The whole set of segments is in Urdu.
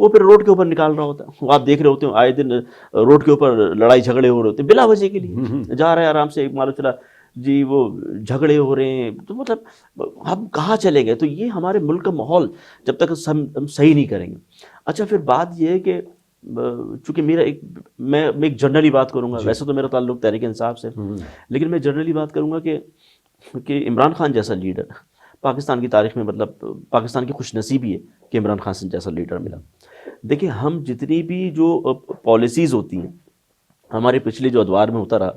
وہ پھر روڈ کے اوپر نکال رہا ہوتا ہے. وہ آپ دیکھ رہے ہوتے ہیں آئے دن روڈ کے اوپر لڑائی جھگڑے ہو رہے ہوتے ہیں بلا وجہ کے لیے. جا رہے ہیں آرام سے, معلوم چلا جی وہ جھگڑے ہو رہے ہیں. تو مطلب ہم کہاں چلے گئے؟ تو یہ ہمارے ملک کا ماحول جب تک ہم صحیح نہیں کریں گے. اچھا پھر بات یہ ہے کہ چونکہ میرا میں ایک جنرلی بات کروں گا, ویسے تو میرا تعلق تحریک انصاف سے, لیکن میں جنرلی بات کروں گا کہ عمران خان جیسا لیڈر پاکستان کی تاریخ میں, مطلب پاکستان کی خوش نصیبی ہے کہ عمران خان جیسا لیڈر ملا. دیکھیں ہم جتنی بھی جو پالیسیز ہوتی ہیں ہمارے پچھلے جو ادوار میں ہوتا رہا,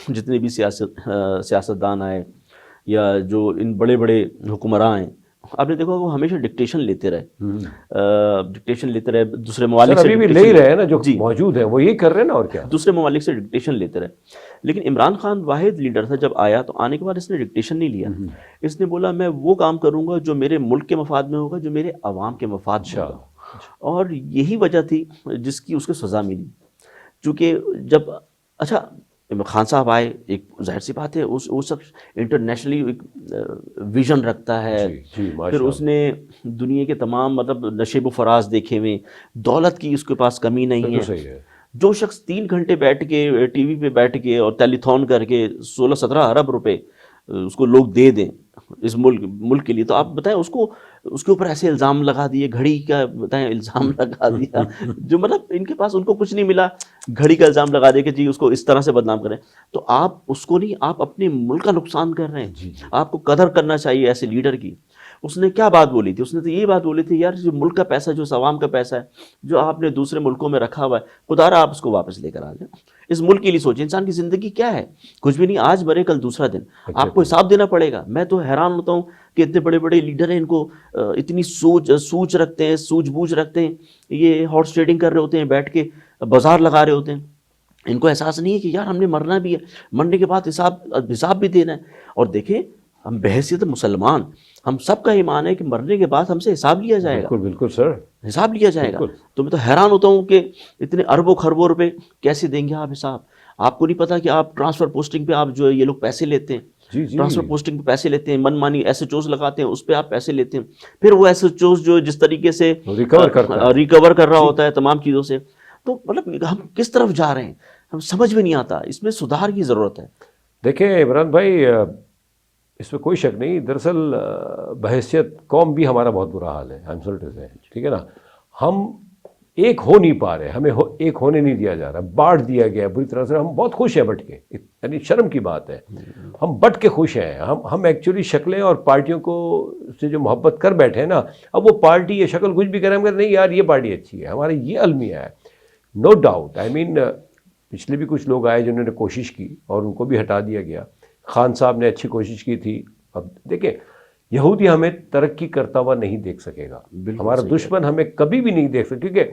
جتنے بھی سیاستدان آئے یا جو ان بڑے بڑے حکمراں ہیں, آپ نے دیکھا وہ ہمیشہ ڈکٹیشن لیتے رہے, دوسرے ممالک سے ابھی بھی لے ہی رہے ہیں نا, جو موجود ہیں وہ یہی کر رہے ہیں نا, اور کیا دوسرے ممالک سے ڈکٹیشن لیتے رہے. لیکن عمران خان واحد لیڈر تھا جب آیا, تو آنے کے بعد اس نے ڈکٹیشن نہیں لیا. اس نے بولا میں وہ کام کروں گا جو میرے ملک کے مفاد میں ہوگا, جو میرے عوام کے مفاد میں ہوگا. اور یہی وجہ تھی جس کی اس کو سزا ملی. چونکہ جب اچھا خان صاحب آئے, ایک ظاہر سی بات ہے وہ شخص انٹرنیشنلی ایک ویژن رکھتا ہے. پھر اس نے دنیا کے تمام مطلب نشیب و فراز دیکھے ہوئے, دولت کی اس کے پاس کمی نہیں ہے. جو شخص 3 گھنٹے بیٹھ کے ٹی وی پہ بیٹھ کے اور ٹیلی تھون کر کے 16-17 ارب روپے اس کو لوگ دے دیں اس ملک کے لیے, تو آپ بتائیں اس کے اوپر ایسے الزام لگا دیے, گھڑی کا بتائیں الزام لگا دیا, جو مطلب ان کے پاس ان کو کچھ نہیں ملا, گھڑی کا الزام لگا دیا کہ جی اس کو اس طرح سے بدنام کریں. تو آپ اس کو نہیں, آپ اپنے ملک کا نقصان کر رہے ہیں. آپ کو قدر کرنا چاہیے ایسے لیڈر کی. اس نے کیا بات بولی تھی؟ اس نے تو یہ بات بولی تھی یار جو ملک کا پیسہ, جو عوام کا پیسہ ہے, جو آپ نے دوسرے ملکوں میں رکھا ہوا ہے, خدا رہا آپ اس کو واپس لے کر آ جائیں. اس ملک کے لیے سوچیں. انسان کی زندگی کیا ہے؟ کچھ بھی نہیں, آج مرے کل دوسرا دن, آپ کو حساب دینا پڑے گا. میں تو حیران ہوتا ہوں کہ اتنے بڑے بڑے لیڈر ہیں, ان کو اتنی سوچ رکھتے ہیں, سوجھ بوجھ رکھتے ہیں. یہ ہارس ٹریڈنگ کر رہے ہوتے ہیں, بیٹھ کے بازار لگا رہے ہوتے ہیں. ان کو احساس نہیں ہے کہ یار ہم نے مرنا بھی ہے, مرنے کے بعد حساب بھی دینا ہے. اور دیکھیں ہم بحیثیت مسلمان, ہم سب کا ایمان ہے کہ مرنے کے بعد ہم سے حساب لیا جائے گا. بالکل سر, حساب لیا جائے گا. تو میں تو حیران ہوتا ہوں کہ اتنے اربوں خربوں روپے کیسے دیں گے آپ حساب؟ آپ کو نہیں پتا کہ آپ ٹرانسفر پوسٹنگ پہ آپ جو یہ لوگ پیسے لیتے ہیں, ٹرانسفر پوسٹنگ پہ پیسے لیتے ہیں, من مانی ایس ایچ اوز لگاتے ہیں, اس پہ آپ پیسے لیتے ہیں. پھر وہ ایس ایچ اوز جو جس طریقے سے ریکور کر رہا ہوتا ہے تمام چیزوں سے, تو مطلب ہم کس طرف جا رہے ہیں ہم سمجھ میں نہیں آتا. اس میں سدھار کی ضرورت ہے. دیکھیں عمران بھائی, اس میں کوئی شک نہیں, دراصل بحیثیت قوم بھی ہمارا بہت برا حال ہے, ٹھیک ہے نا. ہم ایک ہو نہیں پا رہے, ہمیں ایک ہونے نہیں دیا جا رہا, بانٹ دیا گیا بری طرح سے. ہم بہت خوش ہیں بٹ کے, یعنی شرم کی بات ہے, ہم بٹ کے خوش ہیں. ہم ایکچولی شکلیں اور پارٹیوں کو سے جو محبت کر بیٹھے ہیں نا, اب وہ پارٹی یہ شکل کچھ بھی کریں ہم کہتے نہیں یار یہ پارٹی اچھی ہے, ہمارا یہ المیہ ہے. نو ڈاؤٹ, آئی مین پچھلے بھی کچھ لوگ آئے جنہوں نے کوشش کی اور ان کو بھی ہٹا دیا گیا. خان صاحب نے اچھی کوشش کی تھی. اب دیکھیں یہودی ہمیں ترقی کرتا ہوا نہیں دیکھ سکے گا, ہمارا دشمن ہمیں کبھی بھی نہیں دیکھ سکے, کیونکہ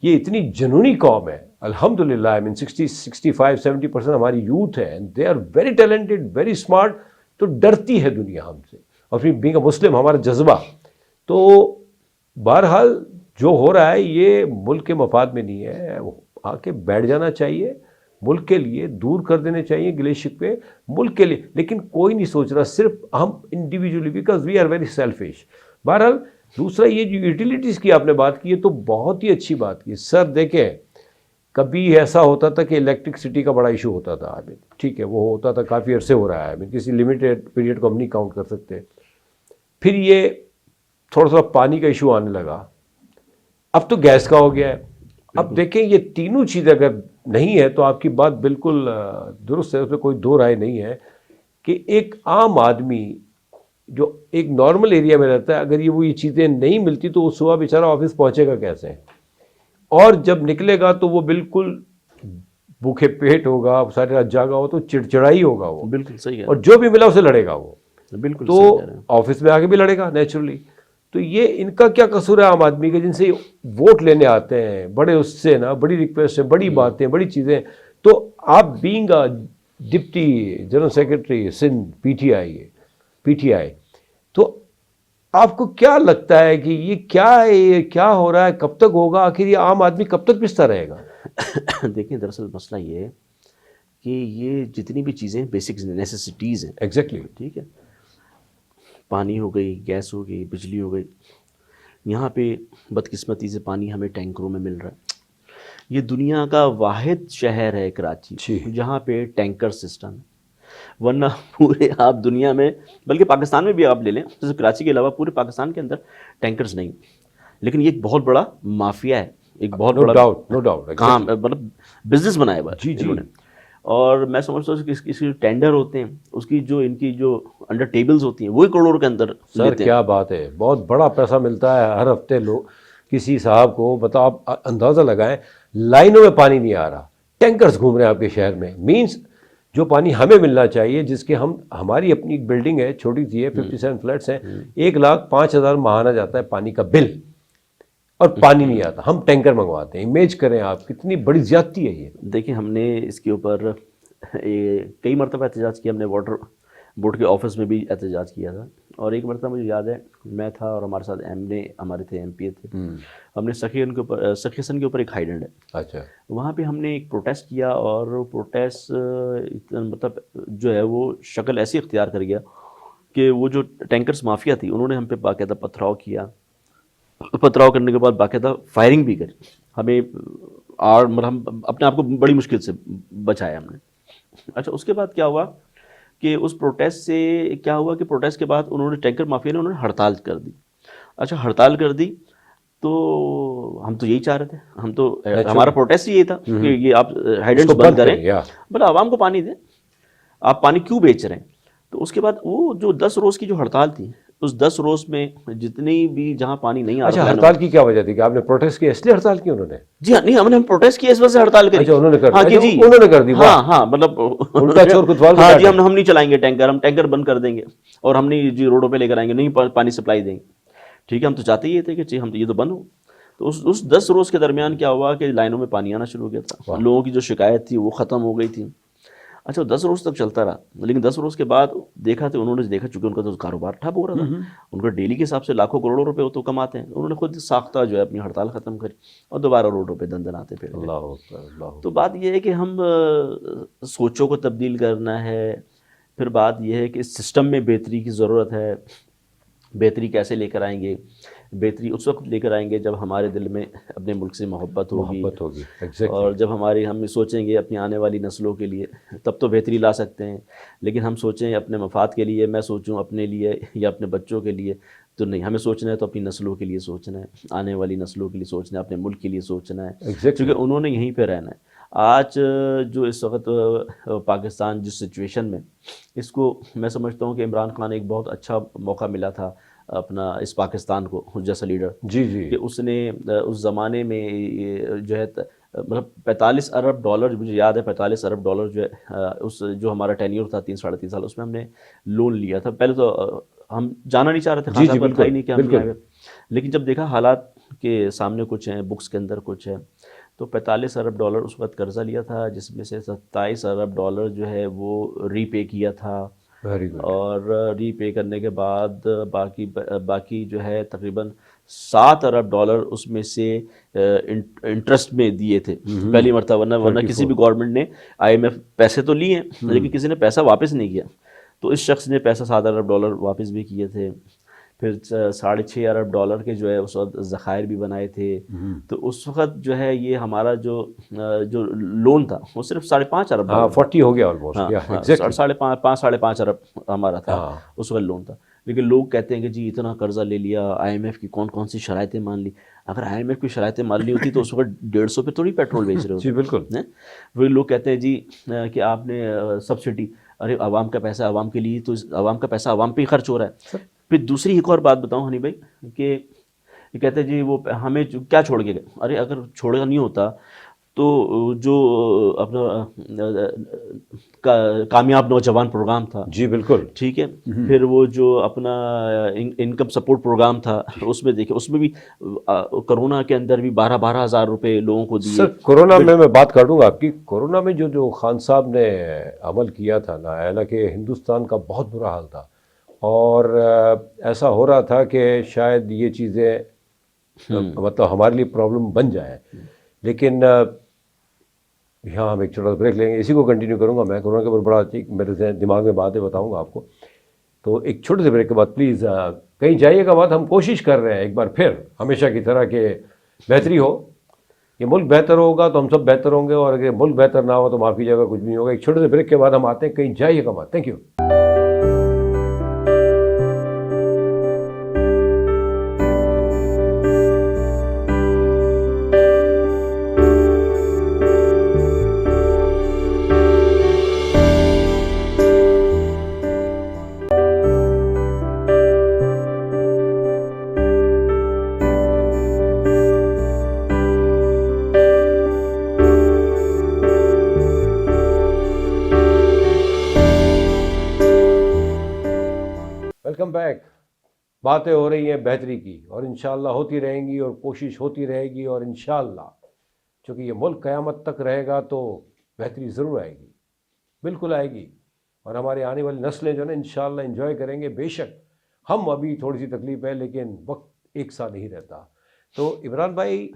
یہ اتنی جنونی قوم ہے الحمدللہ. آئی مین 65-70% ہماری یوتھ ہے, they are very talented, very smart. تو ڈرتی ہے دنیا ہم سے, اور پھر بینگ اے مسلم ہمارا جذبہ. تو بہرحال جو ہو رہا ہے یہ ملک کے مفاد میں نہیں ہے. آ کے بیٹھ جانا چاہیے, ملک کے لیے دور کر دینے چاہیے گلے شکوے ملک کے لیے. لیکن کوئی نہیں سوچ رہا, صرف ہم individually, because we are very selfish. بہرحال دوسرا یہ جو یوٹیلیٹیز کی آپ نے بات کی ہے تو بہت ہی اچھی بات کی سر. دیکھیں کبھی ایسا ہوتا تھا کہ الیکٹرکسٹی کا بڑا ایشو ہوتا تھا, ٹھیک ہے وہ ہوتا تھا, کافی عرصے ہو رہا ہے, کسی لمیٹیڈ پیریڈ کو ہم نہیں کاؤنٹ کر سکتے. پھر یہ تھوڑا پانی کا ایشو آنے لگا, اب تو گیس کا ہو گیا ہے. اب دیکھیں یہ تینوں چیزیں اگر نہیں ہے تو آپ کی بات بالکل درست ہے, اس میں کوئی دو رائے نہیں ہے کہ ایک عام آدمی جو ایک نارمل ایریا میں رہتا ہے, اگر یہ چیزیں نہیں ملتی تو وہ صبح بیچارہ آفس پہنچے گا کیسے, اور جب نکلے گا تو وہ بالکل بھوکے پیٹ ہوگا, ساری رات جاگا ہو تو چڑچڑائی ہوگا وہ. بالکل صحیح ہے. اور جو بھی ملا اسے لڑے گا وہ, بالکل تو آفس میں آگے بھی لڑے گا نیچرلی. تو یہ ان کا کیا قصور ہے عام آدمی کے, جن سے ووٹ لینے آتے ہیں بڑے, اس سے نا بڑی ریکویسٹ ہے, بڑی باتیں, بڑی چیزیں. تو آپ being deputy general secretary Sindh P T I, تو آپ کو کیا لگتا ہے کہ یہ کیا ہو رہا ہے, کب تک ہوگا, آخر یہ عام آدمی کب تک پستا رہے گا؟ دیکھیں دراصل مسئلہ یہ ہے کہ یہ جتنی بھی چیزیں بیسک نیسیسٹیز ہیں, ایگزیکٹلی, ٹھیک ہے, پانی ہو گئی, گیس ہو گئی, بجلی ہو گئی, یہاں پہ بدقسمتی سے پانی ہمیں ٹینکروں میں مل رہا ہے. یہ دنیا کا واحد شہر ہے کراچی جی. جہاں پہ ٹینکر سسٹم ہے. ورنہ پورے آپ دنیا میں بلکہ پاکستان میں بھی آپ لے لیں, جیسے کراچی کے علاوہ پورے پاکستان کے اندر ٹینکرز نہیں. لیکن یہ ایک بہت بڑا مافیا ہے, ایک بہت نو بڑا ڈاؤٹ, نو ڈاؤٹ, کام, مطلب بزنس بنایا ہوا جی ہے جی. انہوں نے. اور میں سمجھتا ہوں کہ اس کے ٹینڈر ہوتے ہیں, اس کی جو ان کی جو انڈر ٹیبلز ہوتی ہیں وہی کروڑوں کے اندر سر لیتے ہیں. کیا بات ہے, بہت بڑا پیسہ ملتا ہے ہر ہفتے. لوگ کسی صاحب کو بتاؤ, آپ اندازہ لگائیں, لائنوں میں پانی نہیں آ رہا, ٹینکرز گھوم رہے ہیں آپ کے شہر میں. مینس جو پانی ہمیں ملنا چاہیے, جس کے ہماری اپنی ایک بلڈنگ ہے, چھوٹی سی ہے, 57 فلیٹس ہیں, 1,05,000 ماہانہ جاتا ہے پانی کا بل, اور پانی نہیں آتا, ہم ٹینکر منگواتے ہیں. امیج کریں آپ, کتنی بڑی زیادتی ہے یہ. دیکھیں ہم نے اس کے اوپر کئی مرتبہ احتجاج کیا. ہم نے واٹر بورڈ کے آفس میں بھی احتجاج کیا تھا, اور ایک مرتبہ مجھے یاد ہے میں تھا اور ہمارے ساتھ ہمارے تھے ایم پی تھے. ہم نے سخیسن کے اوپر ایک ہائیلینڈ ہے, اچھا, وہاں پہ ہم نے ایک پروٹیسٹ کیا, اور پروٹیسٹ مطلب جو ہے وہ شکل ایسی اختیار کر گیا کہ وہ جو ٹینکرز مافیا تھی انہوں نے ہم پہ باقاعدہ پتھراؤ کیا. پتھراؤ کرنے کے بعد باقاعدہ فائرنگ بھی کری ہمیں, اور مطلب ہم اپنے آپ کو بڑی مشکل سے بچایا ہم نے. اچھا اس کے بعد کیا ہوا کہ اس پروٹیسٹ سے کیا ہوا کہ پروٹیسٹ کے بعد انہوں نے ٹینکر مافیا نے انہوں نے ہڑتال کر دی. اچھا ہڑتال کر دی تو ہم تو یہی چاہ رہے تھے, ہم تو ہمارا پروٹیسٹ یہ تھا کہ یہ آپ ہائیڈنٹس بند کریں, بھلا عوام کو پانی دیں, آپ پانی کیوں بیچ رہے ہیں. تو اس کے بعد وہ جو 10 روز کی جو ہڑتال تھی, اس 10 روز میں جتنی بھی جہاں پانی نہیں آ رہا. اچھا, ہڑتال کی کیا وجہ تھی کہ آپ نے پروٹیسٹ کیا, اس لیے ہڑتال کی انہوں نے؟ جی ہاں, نہیں ہم نے پروٹیسٹ کیا اس وجہ سے ہڑتال کری. اچھا انہوں نے کر دی, ہاں جی, انہوں نے کر دی. ہاں ہاں, مطلب الٹا چور کوتوال. ہاں جی, ہم نہیں چلائیں گے ٹینکر, ہم ٹینکر بند کر دیں گے, اور ہم نہیں جی روڈوں پہ لے کر آئیں گے, نہیں پانی سپلائی دیں گے. ٹھیک ہے, ہم تو چاہتے ہی تھے کہ جی ہم تو یہ تو بند ہو. تو اس 10 روز کے درمیان کیا ہوا کہ لائنوں میں پانی آنا شروع ہو گیا تھا, لوگوں کی جو شکایت تھی وہ ختم ہو گئی تھی. اچھا 10 روز تک چلتا رہا, لیکن 10 روز کے بعد دیکھا تو انہوں نے دیکھا چونکہ ان کا تو کاروبار ٹھپ ہو رہا تھا, ان کا ڈیلی کے حساب سے لاکھوں کروڑوں روپے وہ تو کماتے ہیں. انہوں نے خود ساختہ جو ہے اپنی ہڑتال ختم کری اور دوبارہ روڈوں پہ دندناتے پھر گئے. تو بات یہ ہے کہ ہم سوچوں کو تبدیل کرنا ہے. پھر بات یہ ہے کہ اس سسٹم میں بہتری کی ضرورت ہے. بہتری کیسے لے کر آئیں گے؟ بہتری اس وقت لے کر آئیں گے جب ہمارے دل میں اپنے ملک سے محبت ہوگی. اور جب ہم سوچیں گے اپنی آنے والی نسلوں کے لیے, تب تو بہتری لا سکتے ہیں. لیکن ہم سوچیں اپنے مفاد کے لیے, میں سوچوں اپنے لیے یا اپنے بچوں کے لیے, تو نہیں. ہمیں سوچنا ہے تو اپنی نسلوں کے لیے سوچنا ہے, آنے والی نسلوں کے لیے سوچنا ہے, اپنے ملک کے لیے سوچنا ہے, کیونکہ انہوں نے یہیں پہ رہنا ہے. آج جو اس وقت پاکستان جس سچویشن میں, اس کو میں سمجھتا ہوں کہ عمران خان ایک بہت اچھا موقع ملا تھا اپنا اس پاکستان کو جیسا لیڈر, جی جی, کہ اس نے اس زمانے میں جو ہے مطلب 45 ارب ڈالر, مجھے یاد ہے 45 ارب ڈالر جو ہے اس جو ہمارا ٹینیور تھا 3-3.5 سال, اس میں ہم نے لون لیا تھا. پہلے تو ہم جانا نہیں چاہ رہے تھے, خان صاحب تھا ہی نہیں کہ ہم نہیں آئے, لیکن جب دیکھا حالات کے سامنے کچھ ہیں, بکس کے اندر کچھ ہے, تو 45 ارب ڈالر اس وقت قرضہ لیا تھا, جس میں سے 27 ارب ڈالر جو ہے وہ ری پے کیا تھا. اور ری پے کرنے کے بعد باقی جو ہے تقریباً 7 ارب ڈالر اس میں سے انٹرسٹ میں دیے تھے پہلی مرتبہ. ورنہ کسی بھی گورنمنٹ نے IMF پیسے تو لیے ہیں لیکن کسی نے پیسہ واپس نہیں کیا. تو اس شخص نے پیسہ 7 ارب ڈالر واپس بھی کیے تھے. پھر 6.5 ارب ڈالر کے جو ہے اس وقت ذخائر بھی بنائے تھے. تو اس وقت جو ہے یہ ہمارا جو لون تھا وہ صرف 5.5 ارب ڈالر, 40 ہو گیا آلموسٹ, 5.5 ارب ہمارا تھا اس وقت لون تھا. لیکن لوگ کہتے ہیں کہ جی اتنا قرضہ لے لیا, IMF کی کون سی شرائطیں مان لی. اگر IMF کی شرائطیں مان لی ہوتی تو اس وقت 150 پہ تھوڑی پیٹرول بیچ رہے ہوتے. جی بالکل. وہ لوگ کہتے ہیں جی کہ آپ نے سبسڈی, ارے عوام کا پیسہ عوام کے لیے, تو عوام کا پیسہ عوام پہ ہی خرچ ہو رہا ہے. پھر دوسری ایک اور بات بتاؤں ہنی بھائی, کہ کہتے ہیں جی وہ ہمیں کیا چھوڑ کے گئے. ارے اگر چھوڑا نہیں ہوتا تو جو اپنا کامیاب نوجوان پروگرام تھا, جی بالکل ٹھیک ہے, پھر وہ جو اپنا انکم سپورٹ پروگرام تھا, اس میں دیکھیں اس میں بھی کرونا کے اندر بھی 12,000 روپے لوگوں کو دیے. سر کورونا میں بات کر دوں گا آپ کی. کورونا میں جو خان صاحب نے عمل کیا تھا نا, حالانکہ ہندوستان کا بہت برا حال تھا, اور ایسا ہو رہا تھا کہ شاید یہ چیزیں مطلب ہمارے لیے پرابلم بن جائیں, لیکن یہاں ہم ایک چھوٹا سا بریک لیں گے. اسی کو کنٹینیو کروں گا میں. کورونا کے اوپر بڑا میرے دماغ میں باتیں بتاؤں گا آپ کو. تو ایک چھوٹے سے بریک کے بعد پلیز کہیں جائیے گا مت. ہم کوشش کر رہے ہیں ایک بار پھر ہمیشہ کی طرح کہ بہتری ہو. یہ ملک بہتر ہوگا تو ہم سب بہتر ہوں گے, اور اگر ملک بہتر نہ ہو تو معافی جگہ کچھ بھی نہیں ہوگا. ایک چھوٹے سے بریک کے بعد ہم آتے ہیں, کہیں جائیے گا مت. Thank you. Welcome back. باتیں ہو رہی ہیں بہتری کی, اور انشاءاللہ ہوتی رہیں گی, اور کوشش ہوتی رہے گی, اور انشاءاللہ چونکہ یہ ملک قیامت تک رہے گا تو بہتری ضرور آئے گی, بالکل آئے گی. اور ہماری آنے والی نسلیں جو ہے نا انشاءاللہ انجوائے کریں گے. بے شک ہم ابھی تھوڑی سی تکلیف ہے, لیکن وقت ایک سا نہیں رہتا. تو عمران بھائی,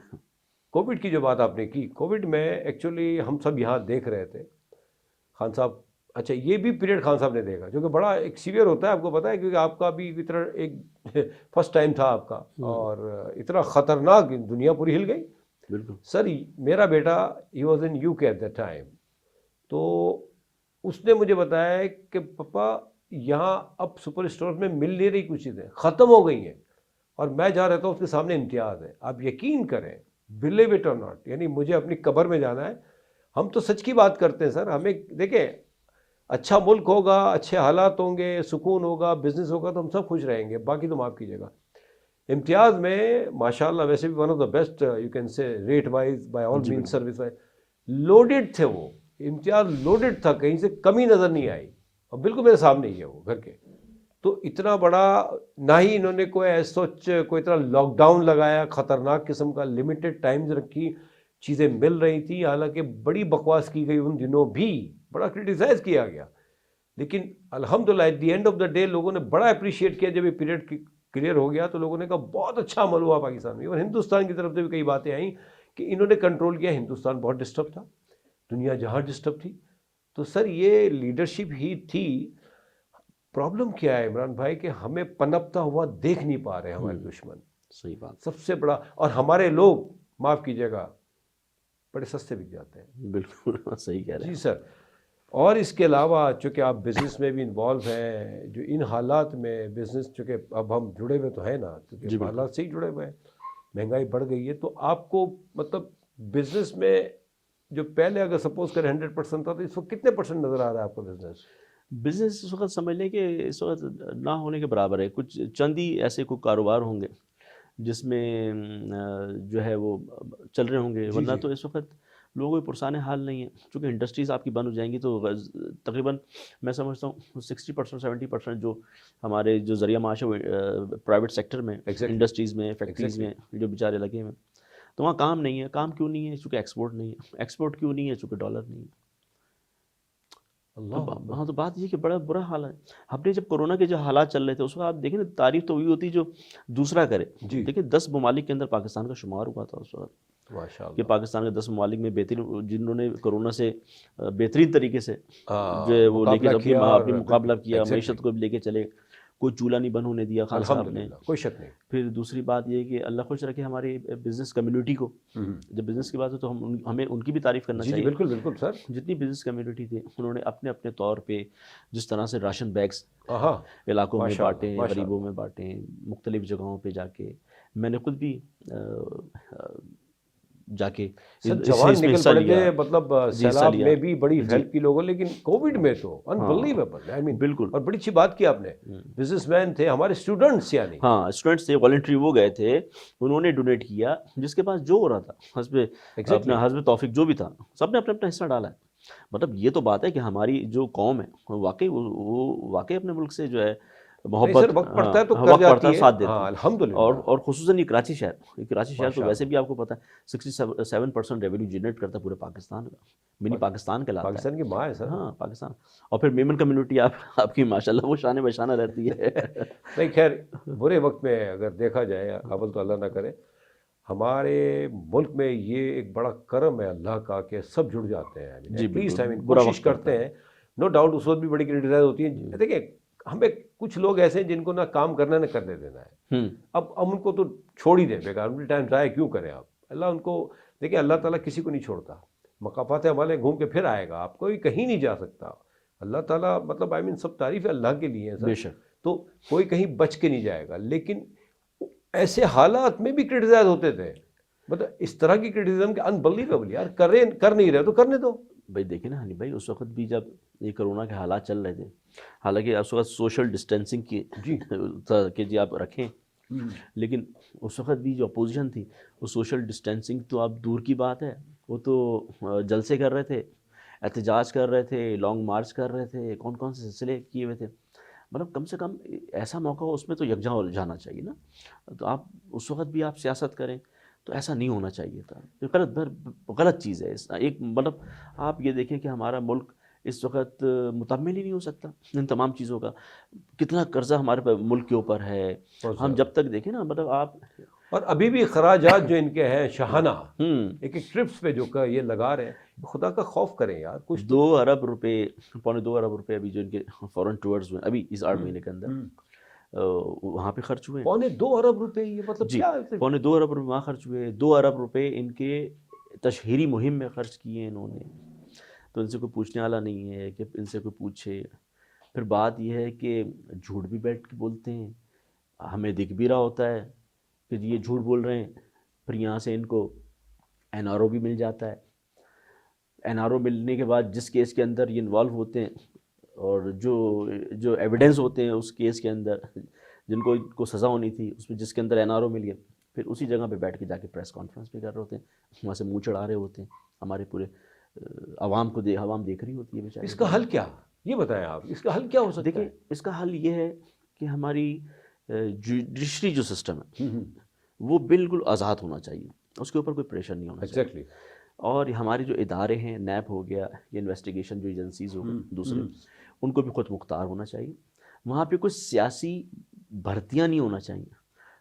کووڈ کی جو بات آپ نے کی, کووڈ میں ایکچولی ہم سب یہاں دیکھ رہے تھے. خان صاحب, اچھا یہ بھی پیریڈ خان صاحب نے دیکھا جو کہ بڑا ایک سیویئر ہوتا ہے, آپ کو پتہ ہے, کیونکہ آپ کا بھی اتنا ایک فرسٹ ٹائم تھا آپ کا, اور اتنا خطرناک, دنیا پوری ہل گئی. بالکل سر, میرا بیٹا ہی واز ان یو کے ایٹ دیٹ ٹائم, تو اس نے مجھے بتایا کہ پپا یہاں اب سپر اسٹور میں مل نہیں رہی کچھ چیزیں, ختم ہو گئی ہیں, اور میں جہاں رہتا ہوں اس کے سامنے امتیاز ہے. آپ یقین کریں, بلیو اٹ اور ناٹ, یعنی مجھے اپنی قبر میں جانا ہے. ہم تو سچ کی بات کرتے ہیں سر. ہمیں دیکھیں, اچھا ملک ہوگا, اچھے حالات ہوں گے, سکون ہوگا, بزنس ہوگا, تو ہم سب خوش رہیں گے. باقی تو معاف کیجیے گا. امتیاز میں ماشاءاللہ ویسے بھی one of the best you can say, rate wise, by all mean, service wise loaded تھے وہ. امتیاز لوڈڈ تھا, کہیں سے کمی نظر نہیں آئی, اور بالکل میرے سامنے ہی ہے وہ گھر کے. تو اتنا بڑا نہ ہی انہوں نے کوئی سوچ, کوئی طرح لاک ڈاؤن لگایا خطرناک قسم کا, لمیٹڈ ٹائمز رکھی, چیزیں مل رہی تھیں. حالانکہ بڑی بکواس کی گئی ان دنوں بھی, بڑا کرٹیسائز کیا گیا, لیکن الحمدللہ at the end of the day لوگوں نے بڑا اپریشیٹ کیا. جب یہ پیریڈ کلیئر ہو گیا تو لوگوں نے کہا بہت اچھا عمل ہوا پاکستان میں. اور ہندوستان کی طرف سے بھی کئی باتیں آئیں کہ انہوں نے کنٹرول کیا. ہندوستان بہت ڈسٹرب تھا, دنیا جہاں ڈسٹرب تھی. تو سر یہ لیڈرشپ ہی تھی. پرابلم کیا ہے عمران بھائی کہ ہمیں پنپتا ہوا دیکھ نہیں پا رہے ہمارے دشمن. صحیح بات, سب سے بڑا, اور ہمارے لوگ معاف کیجیے گا بڑے سستے بک جاتے ہیں. بالکل صحیح کہہ رہے ہیں جی سر. اور اس کے علاوہ چونکہ آپ بزنس میں بھی انوالو ہیں, جو ان حالات میں بزنس, چونکہ اب ہم جڑے ہوئے تو ہیں نا, کیونکہ حالات سے ہی جڑے ہوئے ہیں, مہنگائی بڑھ گئی ہے. تو آپ کو مطلب بزنس میں جو پہلے اگر سپوز کریں 100% تھا, تو اس وقت کتنے % نظر آ رہا ہے آپ کو بزنس؟ بزنس اس وقت سمجھ لیں کہ اس وقت نہ ہونے کے برابر ہے. کچھ چند ہی ایسے کوئی کاروبار ہوں گے جس میں جو ہے وہ چل رہے ہوں گے, ورنہ تو اس وقت لوگوں کو پرسان حال نہیں ہے. چونکہ انڈسٹریز آپ کی بند ہو جائیں گی تو تقریباً میں سمجھتا ہوں 60% 70% جو ہمارے جو ذریعہ معاش ہے پرائیویٹ سیکٹر میں, انڈسٹریز میں, فیکٹریز میں جو بیچارے لگے ہوئے, تو وہاں کام نہیں ہے. کام کیوں نہیں ہے؟ چونکہ ایکسپورٹ نہیں ہے. ایکسپورٹ کیوں نہیں ہے؟ چونکہ ڈالر نہیں ہے. ہاں, تو بات یہ کہ بڑا برا حال ہے. ہم نے جب کورونا کے جو حالات چل رہے تھے اس وقت آپ دیکھیں نا, تعریف تو وہی ہوتی جو دوسرا کرے. دیکھیں 10 ممالک کے اندر پاکستان کا شمار ہوا تھا اس وقت, کہ پاکستان کے 10 ممالک میں بہترین, جنہوں نے کورونا سے بہترین طریقے سے جو ہے وہ لے کے اپنی مقابلہ کیا, معیشت کو بھی لے کے چلے, کوئی چولہا نہیں بند ہونے دیا خان صاحب نے, کوئی شک نہیں. پھر دوسری بات یہ کہ اللہ خوش رکھے ہماری بزنس کمیونٹی کو. جب بزنس کی بات ہے تو ہمیں ان کی بھی تعریف کرنا چاہیے. بالکل بالکل سر. جتنی بزنس کمیونٹی تھی انہوں نے اپنے اپنے طور پہ جس طرح سے راشن بیگس علاقوں میں بانٹے, غریبوں میں بانٹے, مختلف جگہوں پہ جا کے. میں نے خود بھی جا کے جوان نکل پڑے تھے, مطلب سیلاب میں بھی بڑی ہیلپ کی لوگوں, لیکن کووڈ میں تو انبلیویبل, آئی مین بالکل. اور بڑی اچھی بات کی آپ نے, بزنس مین تھے ہمارے اسٹوڈنٹس, یعنی ہاں اسٹوڈنٹس تھے, والنٹری وہ گئے تھے, انہوں نے ڈونیٹ کیا جس کے پاس جو ہو رہا تھا, اپنا حسب توفیق جو بھی تھا, سب نے اپنا اپنا حصہ ڈالا ہے. مطلب یہ تو بات ہے کہ ہماری جو قوم ہے واقعی وہ واقعی اپنے ملک سے جو ہے محبت, وقت پڑتا ہے تو وقت پڑتا ہے ساتھ دیتے ہیں. الحمدللہ. اور خصوصاً یہ کراچی شہر تو ویسے بھی آپ کو پتہ ہے 67% ریونیو جنریٹ کرتا ہے پورے پاکستان کا, منی پاکستان کہلاتا ہے, پاکستان کی ماں ہے سر. ہاں پاکستان. اور پھر میمن کمیونٹی آپ کی ماشاءاللہ وہ شان بشانہ رہتی ہے. نہیں خیر, برے وقت میں اگر دیکھا جائے, اول تو اللہ نہ کرے, ہمارے ملک میں یہ ایک بڑا کرم ہے اللہ کا کہ سب جڑ جاتے ہیں. جی کوشش کرتے ہیں, نو ڈاؤٹ. اس وقت بھی بڑی کرٹیسائز ہوتی ہے. دیکھیں ہمیں کچھ لوگ ایسے ہیں جن کو نہ کام کرنا نہ کرنے دینا ہے. اب ہم ان کو تو چھوڑ ہی دیں بیکار، ان ٹائم ضائع کیوں کریں آپ. اللہ ان کو دیکھیں، اللہ تعالیٰ کسی کو نہیں چھوڑتا. مقافات والے گھوم کے پھر آئے گا، آپ کوئی کہیں نہیں جا سکتا. اللہ تعالیٰ مطلب سب تعریف اللہ کے لیے بے ہے شک. تو کوئی کہیں بچ کے نہیں جائے گا. لیکن ایسے حالات میں بھی کرٹیسائز ہوتے تھے، مطلب اس طرح کی کرٹیسزم کہ انبلیویبل یار، کر نہیں رہے تو کرنے دو. بھائی دیکھیں نا ہنی بھائی، اس وقت بھی جب یہ کرونا کے حالات چل رہے تھے، حالانکہ اس وقت سوشل ڈسٹینسنگ کی تھا کہ جی آپ رکھیں، لیکن اس وقت بھی جو اپوزیشن تھی وہ سوشل ڈسٹینسنگ تو آپ دور کی بات ہے، وہ تو جلسے کر رہے تھے، احتجاج کر رہے تھے، لانگ مارچ کر رہے تھے، کون کون سے سلسلے کیے ہوئے تھے. مطلب کم سے کم ایسا موقع ہو اس میں تو یکجا ہو جانا چاہیے نا. تو آپ اس وقت بھی آپ سیاست کریں تو ایسا نہیں ہونا چاہیے تھا. غلط چیز ہے. ایک مطلب آپ یہ دیکھیں کہ ہمارا ملک اس وقت متحمل ہی نہیں ہو سکتا ان تمام چیزوں کا. کتنا قرضہ ہمارے ملک کے اوپر ہے. ہم جب تک دیکھیں نا مطلب آپ، اور ابھی بھی اخراجات جو ان کے ہیں شاہانہ، ایک ٹرپس پہ جو یہ لگا رہے ہیں، خدا کا خوف کریں یار. کچھ 2 ارب روپے، 2.25 ارب روپے ابھی جو ان کے فورن ٹورز ہوئے ابھی اس 8 مہینے کے اندر وہاں پہ خرچ ہوئے. 2.25 ارب روپے، یہ مطلب جی، کیا؟ 2.25 ارب روپے وہاں خرچ ہوئے. 2 ارب روپے ان کے تشہیری مہم میں خرچ کیے انہوں نے. تو ان سے کوئی پوچھنے والا نہیں ہے کہ ان سے کوئی پوچھے. پھر بات یہ ہے کہ جھوٹ بھی بیٹھ کے بولتے ہیں، ہمیں دکھ بھی رہا ہوتا ہے کہ یہ جھوٹ بول رہے ہیں. پھر یہاں سے ان کو این آر او بھی مل جاتا ہے. این آر او ملنے کے بعد جس کیس کے اندر یہ انوالو ہوتے ہیں اور جو ایویڈنس ہوتے ہیں اس کیس کے اندر، جن کو سزا ہونی تھی اس میں جس کے اندر این آر او مل گیا، پھر اسی جگہ پہ بیٹھ کے جا کے پریس کانفرنس بھی کر رہے ہوتے ہیں، وہاں سے منہ چڑھا رہے ہوتے ہیں. ہمارے پورے عوام دیکھ رہی ہوتی ہے بیچارے. اس کا حل کیا؟ یہ بتائیں آپ، اس کا حل کیا ہو سکتا ہے؟ دیکھیں اس کا حل یہ ہے کہ ہماری جوڈیشری جو سسٹم ہے وہ بالکل آزاد ہونا چاہیے، اس کے اوپر کوئی پریشر نہیں ہونا چاہیے. ایگزیکٹلی. اور ہمارے جو ادارے ہیں، نیب ہو گیا، یہ انویسٹیگیشن جو ایجنسیز ہو گئی دوسرے، ان کو بھی خود مختار ہونا چاہیے. وہاں پہ کوئی سیاسی بھرتیاں نہیں ہونا چاہیے،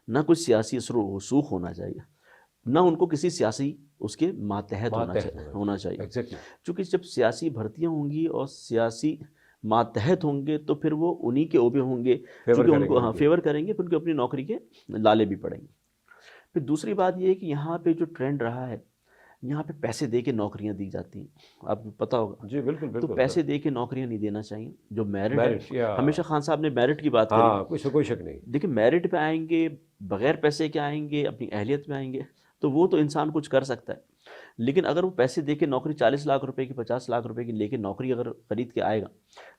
نہ کوئی سیاسی اثر و رسوخ ہونا چاہیے، نہ ان کو کسی سیاسی اس کے ماتحت ہونا چاہیے. چونکہ جب سیاسی بھرتیاں ہوں گی اور سیاسی ماتحت ہوں گے تو پھر وہ انہی کے اوبے ہوں گے، چونکہ ان کو فیور کریں گے، پھر ان کو اپنی نوکری کے لالے بھی پڑیں گے. پھر دوسری بات یہ ہے کہ یہاں پہ جو ٹرینڈ رہا ہے، یہاں پہ پیسے دے کے نوکریاں دی جاتی ہیں، آپ کو پتہ ہوگا. جی بالکل. تو پیسے دے کے نوکریاں نہیں دینا چاہیے. جو میرٹ ہے، ہمیشہ خان صاحب نے میرٹ کی بات کری، کوئی شک نہیں. دیکھیں میرٹ پہ آئیں گے، بغیر پیسے کے آئیں گے، اپنی اہلیت پہ آئیں گے تو وہ تو انسان کچھ کر سکتا ہے. لیکن اگر وہ پیسے دے کے نوکری 40 لاکھ روپے کی، 50 لاکھ روپے کی لے کے نوکری اگر خرید کے آئے گا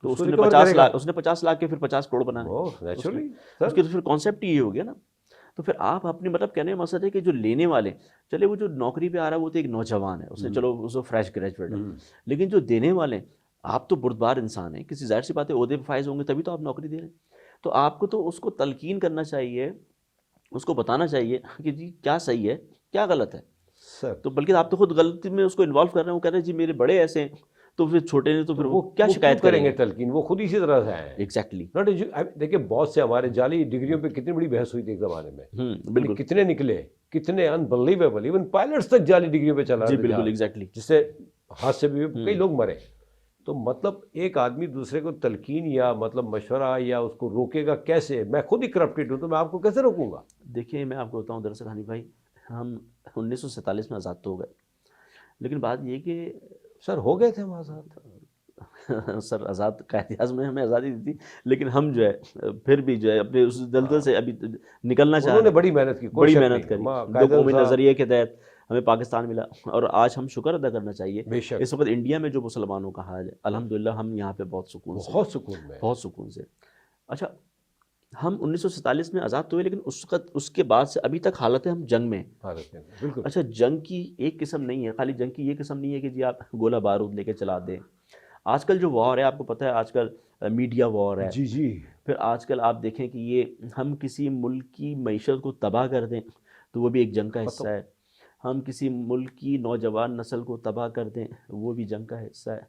تو اس نے 50 لاکھ کے پھر 50 کروڑ بنانے. اس کے تو پھر کانسیپٹ ہی یہ ہو گیا نا. تو پھر آپ اپنی مطلب کہنے کا مقصد ہے کہ جو لینے والے، چلے وہ جو نوکری پہ آ رہا ہے وہ تو ایک نوجوان ہے، اس نے چلو اس کو فریش گریجویٹ ہے، لیکن جو دینے والے ہیں، آپ تو بردبار انسان ہیں، کسی ظاہر سی بات ہے عہدے پہ فائز ہوں گے تبھی تو آپ نوکری دے رہے ہیں. تو آپ کو تو اس کو تلقین کرنا چاہیے، اس کو بتانا چاہیے کہ جی کیا صحیح ہے کیا غلط ہے. تو بلکہ آپ تو خود غلطی میں اس کو انوالو کر رہے ہیں. وہ کہہ رہے ہیں جی میرے بڑے ایسے ہیں، تو پھر چھوٹے نے تو پھر وہ کیا شکایت کریں گے تلقین؟ وہ خود اسی طرح سے ہیں. ایگزیکٹلی. دیکھیں بہت سے ہمارے جعلی ڈگریوں پہ کتنی بڑی بحث ہوئی تھی ایک زمانے میں. بالکل. کتنے نکلے، کتنے انبلیویبل، ایون پائلٹس تک جعلی ڈگریوں پہ چلا. جی بالکل ایگزیکٹلی. جس سے ہاتھ سے بھی کئی لوگ مرے. تو مطلب ایک آدمی دوسرے کو تلقین یا مطلب مشورہ یا اس کو روکے گا کیسے؟ میں خود ہی کرپٹڈ ہوں تو میں آپ کو کیسے روکوں گا؟ دیکھیں میں آپ کو بتاؤں، دراصل ہنی بھائی ہم 1947 میں آزاد تو ہو گئے، لیکن بات یہ کہ سر ہو گئے تھے ہم آزاد. سر آزاد قائد اعظم نے ہمیں آزادی دی تھی، لیکن ہم جو ہے پھر بھی جو ہے اپنے اس دلدل سے ابھی نکلنا چاہ رہے ہیں. انہوں نے بڑی محنت کی، بڑی محنت کری، دو قومی نظریے کے تحت ہمیں پاکستان ملا، اور آج ہم شکر ادا کرنا چاہیے. اس وقت انڈیا میں جو مسلمانوں کا حال ہے الحمدللہ ہم یہاں پہ بہت سکون سے. اچھا ہم 1947 میں آزاد تو ہوئے، لیکن اس کے بعد سے ابھی تک حالت ہے ہم جنگ میں. اچھا جنگ کی ایک قسم نہیں ہے، خالی جنگ کی یہ قسم نہیں ہے کہ جی آپ گولہ بارود لے کے چلا دیں. آج کل جو وار ہے آپ کو پتہ ہے، آج کل میڈیا وار ہے. جی. پھر آج کل آپ دیکھیں کہ یہ ہم کسی ملک کی معیشت کو تباہ کر دیں تو وہ بھی ایک جنگ کا حصہ ہے. ہم کسی ملک کی نوجوان نسل کو تباہ کر دیں وہ بھی جنگ کا حصہ ہے.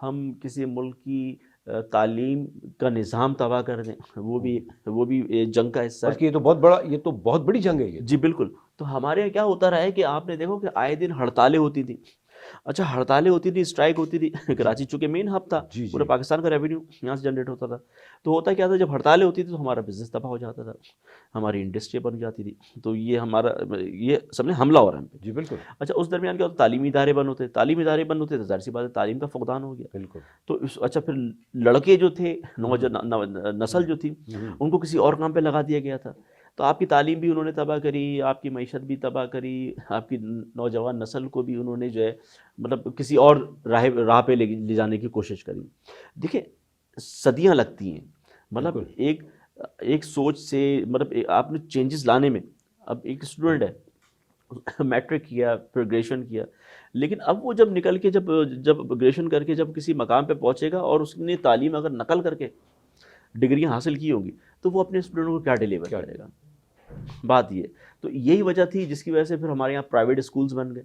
ہم کسی ملک کی تعلیم کا نظام تباہ کر دیں وہ بھی جنگ کا حصہ ہے. یہ تو بہت بڑی جنگ ہے یہ. جی بالکل. تو ہمارے یہاں کیا ہوتا رہا ہے کہ آپ نے دیکھو کہ آئے دن ہڑتالیں ہوتی تھیں. اچھا ہڑتالیں ہوتی تھی, اسٹرائک ہوتی تھی, کراچی چونکہ مین ہب تھا, جی جی پورے پاکستان کا ریونیو یہاں سے جنریٹ ہوتا تھا, تو ہوتا کیا تھا جب ہڑتالیں ہوتی تھی تو ہمارا بزنس تباہ ہو جاتا تھا, ہماری انڈسٹری بن جاتی تھی, تو یہ ہمارا یہ سب نے حملہ ہو رہا ہے ہم پہ. جی بالکل اچھا اس درمیان کیا ہوتا, تعلیمی ادارے بند ہوتے, تعلیمی ادارے بند ہوتے تو ظاہر سی بات ہے تعلیم کا فقدان ہو گیا. بالکل. تو اچھا پھر لڑکے جو تھے, نسل جو تھی, ان کو کسی اور کام پہ لگا دیا گیا تھا, تو آپ کی تعلیم بھی انہوں نے تباہ کری, آپ کی معیشت بھی تباہ کری, آپ کی نوجوان نسل کو بھی انہوں نے جو ہے مطلب کسی اور راہ پہ لے جانے کی کوشش کری. دیکھیں صدیاں لگتی ہیں, مطلب ایک سوچ سے مطلب آپ نے چینجز لانے میں. اب ایک اسٹوڈنٹ ہے, میٹرک کیا, پھر گریجویشن کیا, لیکن اب وہ جب نکل کے جب گریجویشن کر کے جب کسی مقام پہ پہنچے گا اور اس نے تعلیم اگر نقل کر کے ڈگریاں حاصل کی ہوں گی تو وہ اپنے اسٹوڈنٹوں کو کیا ڈیلیور کرے گا. بات یہ, تو یہی وجہ تھی جس کی وجہ سے پھر ہمارے یہاں پرائیویٹ اسکولز بن گئے.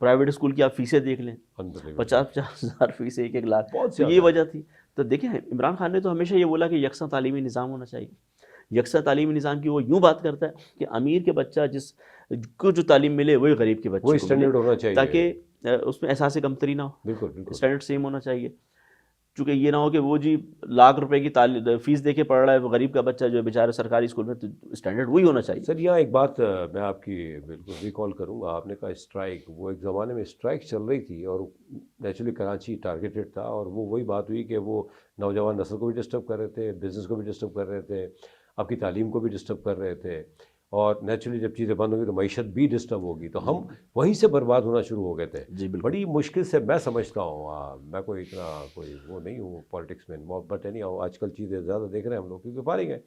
پرائیویٹ اسکول کی آپ فیسیں دیکھ لیں, 50,000 فیس, 1 لاکھ, تو یہ وجہ تھی. تو دیکھیں عمران خان نے تو ہمیشہ یہ بولا کہ یکساں تعلیمی نظام ہونا چاہیے. یکساں تعلیمی نظام کی وہ یوں بات کرتا ہے کہ امیر کے بچہ جس کو جو تعلیم ملے وہی غریب کے بچے کو ملے, تاکہ اس میں احساس کمتری نہ ہو. بالکل اسٹینڈرڈ سیم ہونا چاہیے, چونکہ یہ نہ ہو کہ وہ جی لاکھ روپے کی فیس دے کے پڑھ رہا ہے, غریب کا بچہ جو ہے بیچارہ سرکاری اسکول میں, تو اسٹینڈرڈ وہی ہونا چاہیے. سر یہاں ایک بات میں آپ کی بالکل ریکال کروں گا, آپ نے کہا اسٹرائک, وہ ایک زمانے میں اسٹرائک چل رہی تھی اور نیچرلی کراچی ٹارگیٹڈ تھا, اور وہ وہی بات ہوئی کہ وہ نوجوان نسل کو بھی ڈسٹرب کر رہے تھے, بزنس کو بھی ڈسٹرب کر رہے تھے, آپ کی تعلیم کو بھی ڈسٹرب کر رہے تھے, اور نیچرلی جب چیزیں بند ہوگی تو معیشت بھی ڈسٹرب ہوگی, تو ہم وہیں سے برباد ہونا شروع ہو گئے تھے. جی بالکل. بڑی مشکل سے میں سمجھتا ہوں, میں کوئی اتنا کوئی وہ نہیں ہوں پالیٹکس میں, بٹ اینی آج کل چیزیں زیادہ دیکھ رہے ہیں ہم لوگ کیونکہ فارغ ہیں,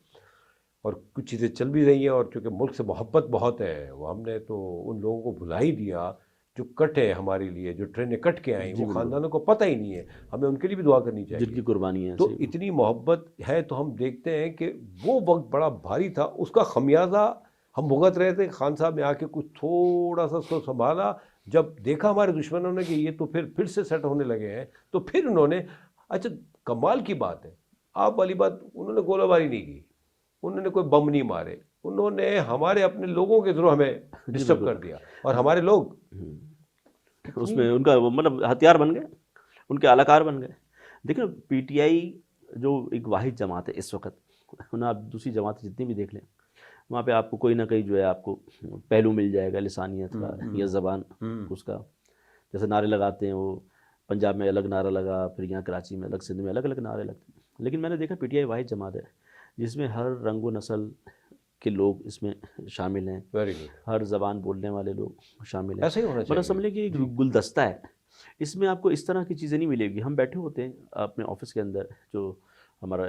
اور کچھ چیزیں چل بھی رہی ہیں, اور چونکہ ملک سے محبت بہت ہے, وہ ہم نے تو ان لوگوں کو بھلا ہی دیا جو کٹ ہے ہمارے لیے, جو ٹرینیں کٹ کے آئیں, وہ خاندانوں کو پتہ ہی نہیں ہے, ہمیں ان کے لیے بھی دعا کرنی چاہیے جن کی قربانی ہے. تو اتنی محبت ہے, تو ہم دیکھتے ہیں کہ وہ وقت بڑا بھاری تھا, اس کا خمیازہ ہم بھگت رہے تھے. خان صاحب نے آ کے کچھ تھوڑا سا اس کو سنبھالا, جب دیکھا ہمارے دشمنوں نے کہ یہ تو پھر سے سیٹ ہونے لگے ہیں, تو پھر انہوں نے, اچھا کمال کی بات ہے, آپ والی بات, انہوں نے گولہ باری نہیں کی, انہوں نے کوئی بم نہیں مارے, انہوں نے ہمارے اپنے لوگوں کے تھرو ہمیں ڈسٹرب کر دیا, اور ہمارے لوگ اس میں ان کا مطلب ہتھیار بن گئے, ان کے اعلی کار بن گئے. دیکھیں پی ٹی آئی جو ایک واحد جماعت ہے اس وقت, انہیں آپ دوسری جماعت جتنی بھی دیکھ لیں, وہاں پہ آپ کو کوئی نہ کوئی جو ہے آپ کو پہلو مل جائے گا لسانیت کا یا زبان اس کا. جیسے نعرے لگاتے ہیں, وہ پنجاب میں الگ نعرہ لگا, پھر یہاں کراچی میں الگ, سندھ میں الگ الگ نعرے لگتے ہیں. لیکن میں نے دیکھا پی ٹی آئی واحد جماعت ہے جس میں ہر رنگ و نسل کے لوگ اس میں شامل ہیں, ہر زبان بولنے والے لوگ شامل ہیں. ایسا ہی ہونا چاہیے. سمجھ لیں کہ ایک گلدستہ ہے, اس میں آپ کو اس طرح کی چیزیں نہیں ملے گی. ہم بیٹھے ہوتے ہیں اپنے آفس کے اندر, جو ہمارا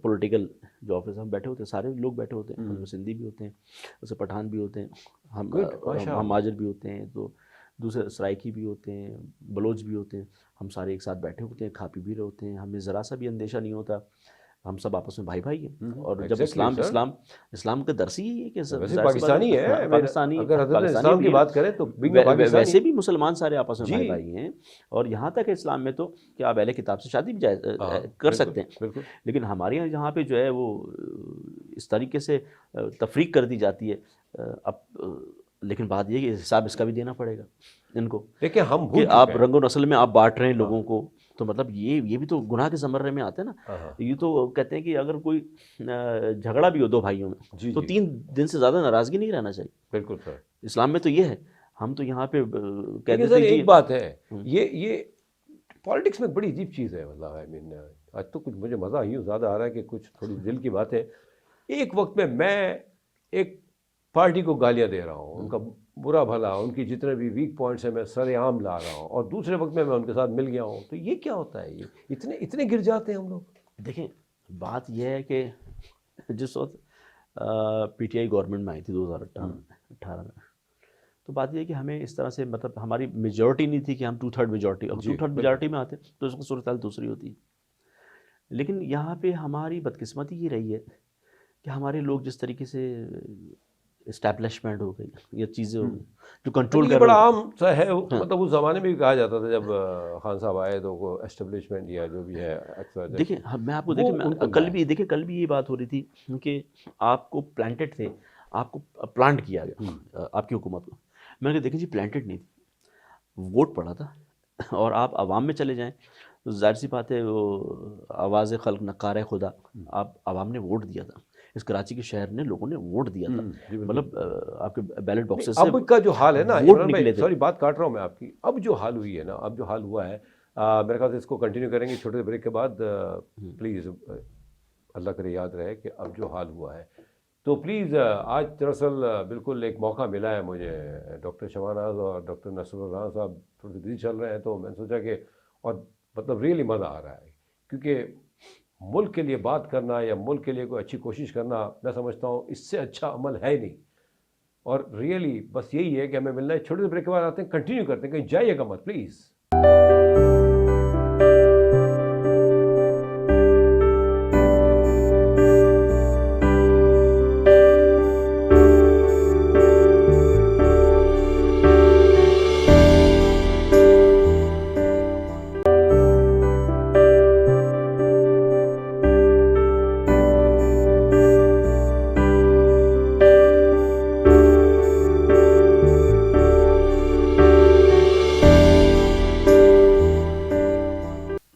پولیٹیکل جو آفس ہم بیٹھے ہوتے ہیں, سارے لوگ بیٹھے ہوتے ہیں, ہم سندھی بھی ہوتے ہیں, جیسے پٹھان بھی ہوتے ہیں, ہم ماجر بھی ہوتے ہیں, تو دوسرے سرائکی بھی ہوتے ہیں, بلوچ بھی ہوتے ہیں, ہم سارے ایک ساتھ بیٹھے ہوتے ہیں, کھا پی بھی رہے ہوتے ہیں, ہمیں ذرا سا بھی اندیشہ نہیں ہوتا, ہم سب آپس میں بھائی ہیں. اور جب اسلام کا درس ہی ہے کہ پاکستانی ہے, پاکستانی اگر حضرت اسلام کی بات کریں تو ویسے بھی مسلمان سارے آپس میں بھائی ہیں, اور یہاں تک ہے اسلام میں تو کہ آپ اہل کتاب سے شادی بھی کر سکتے ہیں. لیکن ہمارے یہاں پہ جو ہے وہ اس طریقے سے تفریق کر دی جاتی ہے. اب لیکن بات یہ کہ حساب اس کا بھی دینا پڑے گا ان کو, دیکھیں ہم کہ آپ رنگ و نسل میں آپ بانٹ رہے ہیں لوگوں کو, تو مطلب یہ بھی تو گناہ کے زمرے میں آتے ہیں نا. یہ تو کہتے ہیں کہ اگر کوئی جھگڑا بھی ہو دو بھائیوں میں تو 3 دن سے زیادہ ناراضگی نہیں رہنا چاہیے. بالکل سر, اسلام میں تو یہ ہے. ہم تو یہاں پہ کہتے ہیں ایک بات ہے, یہ پالیٹکس میں بڑی عجیب چیز ہے. مطلب آئی مین آج تو کچھ مجھے مزہ یوں زیادہ آ رہا ہے کہ کچھ تھوڑی دل کی بات ہے. ایک وقت میں ایک پارٹی کو گالیاں دے رہا ہوں, ان کا برا بھلا, ان کی جتنے بھی ویک پوائنٹس ہیں میں سر عام لا رہا ہوں, اور دوسرے وقت میں ان کے ساتھ مل گیا ہوں. تو یہ کیا ہوتا ہے, یہ اتنے گر جاتے ہیں ہم لوگ. دیکھیں بات یہ ہے کہ جس وقت پی ٹی آئی گورنمنٹ میں آئی تھی 2018 میں, تو بات یہ ہے کہ ہمیں اس طرح سے مطلب ہماری میجورٹی نہیں تھی کہ ہم 2/3 میجورٹی, اور 2/3 میجورٹی میں آتے تو اس کو صورتحال دوسری ہوتی ہے. لیکن یہاں پہ ہماری بدقسمتی یہ رہی ہے کہ ہمارے لوگ جس طریقے سے اسٹیبلشمنٹ ہو گئی یا چیزیں ہو گئی جو کنٹرول کر, بڑا عام سا ہے. مطلب اس زمانے میں بھی کہا جاتا تھا جب خان صاحب آئے تو وہ اسٹیبلشمنٹ یا جو بھی ہے. دیکھیں میں آپ کو دیکھیں کل بھی یہ بات ہو رہی تھی کہ آپ کو پلانٹڈ تھے, آپ کو پلانٹ کیا گیا آپ کی حکومت کو. میں نے کہا دیکھیں جی پلانٹڈ نہیں تھی, ووٹ پڑا تھا اور آپ عوام میں چلے جائیں تو ظاہر سی بات ہے وہ آواز خلق نکار خدا، آپ عوام نے ووٹ دیا تھا، اس کراچی کے شہر نے لوگوں نے ووٹ دیا تھا، مطلب آپ کے بیلٹ باکسز سے اب کا جو حال ہے نا ووٹ عمران نکلے بھائی، تھے۔ سوری بات کاٹ رہا ہوں میں آپ کی، اب جو حال ہوئی ہے نا، اب جو حال ہوا ہے میرے خیال سے اس کو کنٹینیو کریں گے چھوٹے سے بریک کے بعد، پلیز اللہ کرے یاد رہے کہ اب جو حال ہوا ہے تو پلیز آج دراصل بالکل ایک موقع ملا ہے مجھے، ڈاکٹر شماناز اور ڈاکٹر نصر اللہ صاحب تھوڑے سے بزی چل رہے ہیں تو میں نے سوچا کہ اور مطلب ریئلی مزہ آ رہا ہے کیونکہ ملک کے لیے بات کرنا یا ملک کے لیے کوئی اچھی کوشش کرنا، میں سمجھتا ہوں اس سے اچھا عمل ہے نہیں، اور ریئلی بس یہی ہے کہ ہمیں ملنا ہے، چھوٹے سے بریک کے بعد آتے ہیں، کنٹینیو کرتے ہیں، کہیں جائیے گا مت پلیز۔